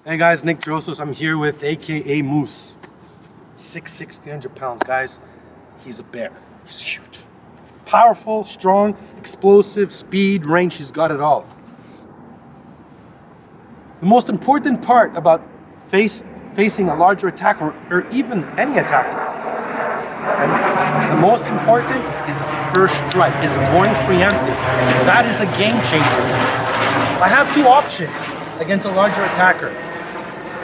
Hey guys, Nick Drossos. I'm here with AKA Moose. 6'6", 300 pounds, guys. He's a bear. He's huge. Powerful, strong, explosive, speed, range, he's got it all. The most important part about facing a larger attacker, or even any attacker, and the most important is the first strike, is going preemptive. That is the game changer. I have two options against a larger attacker.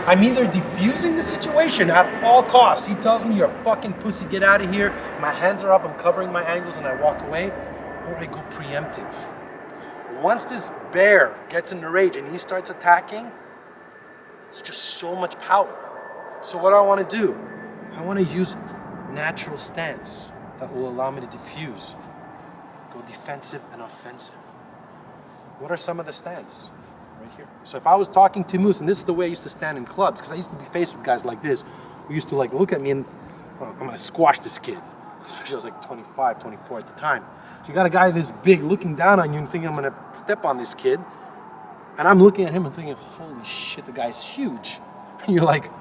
I'm either diffusing the situation at all costs. He tells me, you're a fucking pussy, get out of here. My hands are up, I'm covering my angles, and I walk away. Or I go preemptive. Once this bear gets in the rage and he starts attacking, it's just so much power. So what I want to do, I want to use natural stance that will allow me to diffuse. Go defensive and offensive. What are some of the stance? Right here. So if I was talking to Moose, and this is the way I used to stand in clubs, because I used to be faced with guys like this, who used to like look at me and, oh, I'm gonna squash this kid. Especially I was like 25, 24 at the time. So you got a guy this big looking down on you and thinking I'm gonna step on this kid. And I'm looking at him and thinking, holy shit, the guy's huge. And you're like,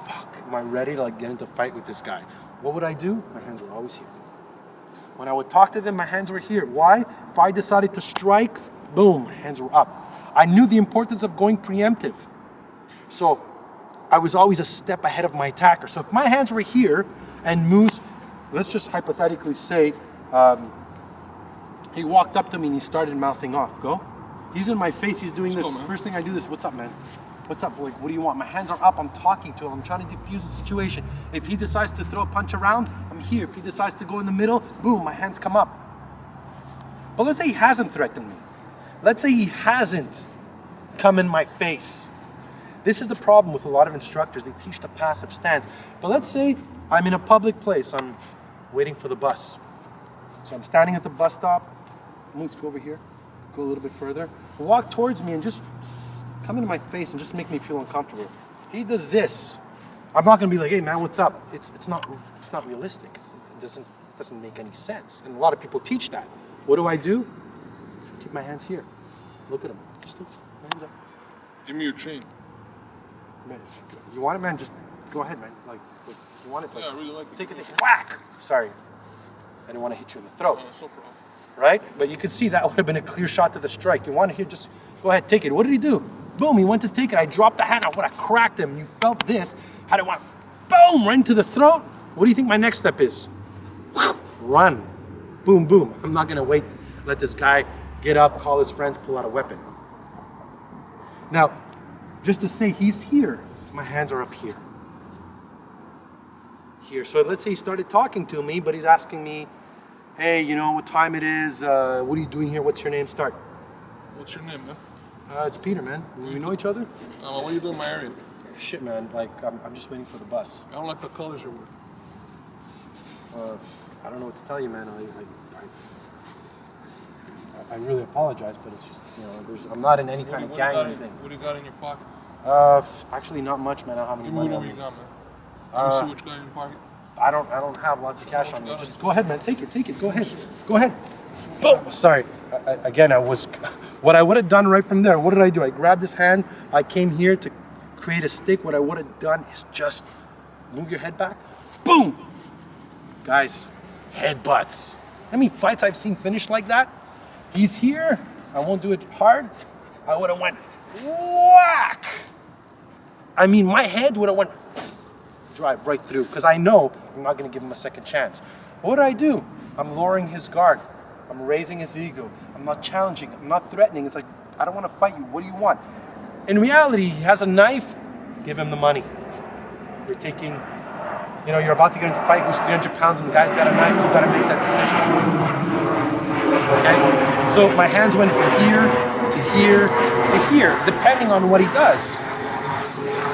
fuck, am I ready to like get into a fight with this guy? What would I do? My hands were always here. When I would talk to them, my hands were here. Why? If I decided to strike, boom, my hands were up. I knew the importance of going preemptive. So I was always a step ahead of my attacker. So if my hands were here and Moose, let's just hypothetically say, he walked up to me and he started mouthing off. Go. He's in my face, he's doing this. First thing I do is, what's up, man? What's up? Like, what do you want? My hands are up, I'm talking to him, I'm trying to diffuse the situation. If he decides to throw a punch around, I'm here. If he decides to go in the middle, boom, my hands come up. But let's say he hasn't threatened me. Let's say he hasn't come in my face. This is the problem with a lot of instructors. They teach the passive stance. But let's say I'm in a public place. I'm waiting for the bus. So I'm standing at the bus stop. Let's go over here. Go a little bit further. Walk towards me and just come into my face and just make me feel uncomfortable. If he does this, I'm not going to be like, hey man, what's up? It's not realistic. It doesn't make any sense. And a lot of people teach that. What do? Keep my hands here. Look at them. Just look. Hands up. Give me your chain. Man, you want it, man? Just go ahead, man. Like, you want it? Yeah, I really like it. Take it. Whack! Sorry. I didn't want to hit you in the throat. No problem. Right? But you could see that would have been a clear shot to the strike. You want to hear, just go ahead, take it. What did he do? Boom, he went to take it. I dropped the hand. I would have cracked him. You felt this. Had it went, boom, right into the throat. What do you think my next step is? Run. Boom, boom. I'm not going to wait. Let this guy get up, call his friends, pull out a weapon. Now, just to say he's here, my hands are up here. Here. So let's say he started talking to me, but he's asking me, hey, you know what time it is? What are you doing here? What's your name? Start. What's your name, man? It's Peter, man. We know each other? What are you doing in my area? Shit, man. Like, I'm just waiting for the bus. I don't like the colors you're wearing. I don't know what to tell you, man. I really apologize, but it's just, you know, I'm not in any kind of gang or anything. What do you got in your pocket? Actually, not much, man. I don't have any Give me money. whatever you got, man. Let me see what you got in your pocket. I don't have lots of cash on me. Just go ahead, man. Take it. Go ahead. Boom. Sorry. What I would have done right from there, what did I do? I grabbed his hand. I came here to create a stick. What I would have done is just move your head back. Boom. Guys, headbutts. I mean, fights I've seen finished like that. He's here. I won't do it hard. I would have went whack. I mean, my head would have went drive right through, because I know I'm not going to give him a second chance. What do? I'm lowering his guard. I'm raising his ego. I'm not challenging. I'm not threatening. It's like, I don't want to fight you. What do you want? In reality, he has a knife. Give him the money. You're taking, you're about to get into a fight who's 300 pounds and the guy's got a knife. You've got to make that decision. Okay? So my hands went from here to here to here, depending on what he does.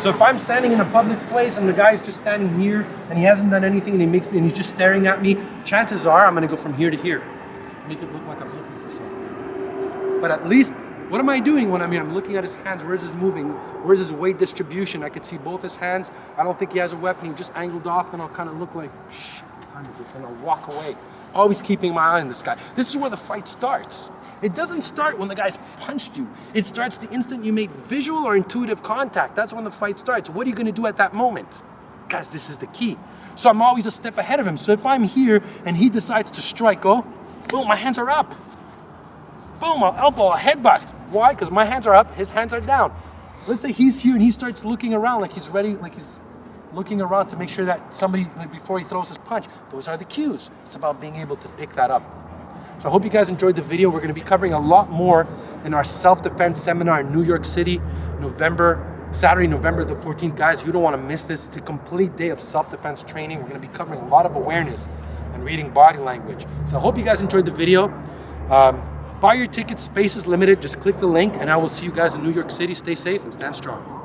So if I'm standing in a public place and the guy's just standing here and he hasn't done anything and he's just staring at me, chances are I'm going to go from here to here. Make it look like I'm looking for something. But at least, what am I doing when I'm looking at his hands? Where's his moving? Where's his weight distribution? I could see both his hands. I don't think he has a weapon. He just angled off, and I'll kind of look like, shit, what time is it? And I'll walk away. Always keeping my eye on this guy. This is where the fight starts. It doesn't start when the guy's punched you. It starts the instant you make visual or intuitive contact. That's when the fight starts. What are you gonna do at that moment? Guys, this is the key. So I'm always a step ahead of him. So if I'm here and he decides to strike, boom, my hands are up. Boom, I'll elbow, I'll headbutt. Why? Because my hands are up, his hands are down. Let's say he's here and he starts looking around like he's ready, like he's looking around to make sure that somebody, like before he throws his punch. Those are the cues. It's about being able to pick that up. So I hope you guys enjoyed the video. We're gonna be covering a lot more in our self-defense seminar in New York City, Saturday, November the 14th. Guys, you don't wanna miss this. It's a complete day of self-defense training. We're gonna be covering a lot of awareness and reading body language. So I hope you guys enjoyed the video. Buy your tickets, space is limited. Just click the link and I will see you guys in New York City. Stay safe and stand strong.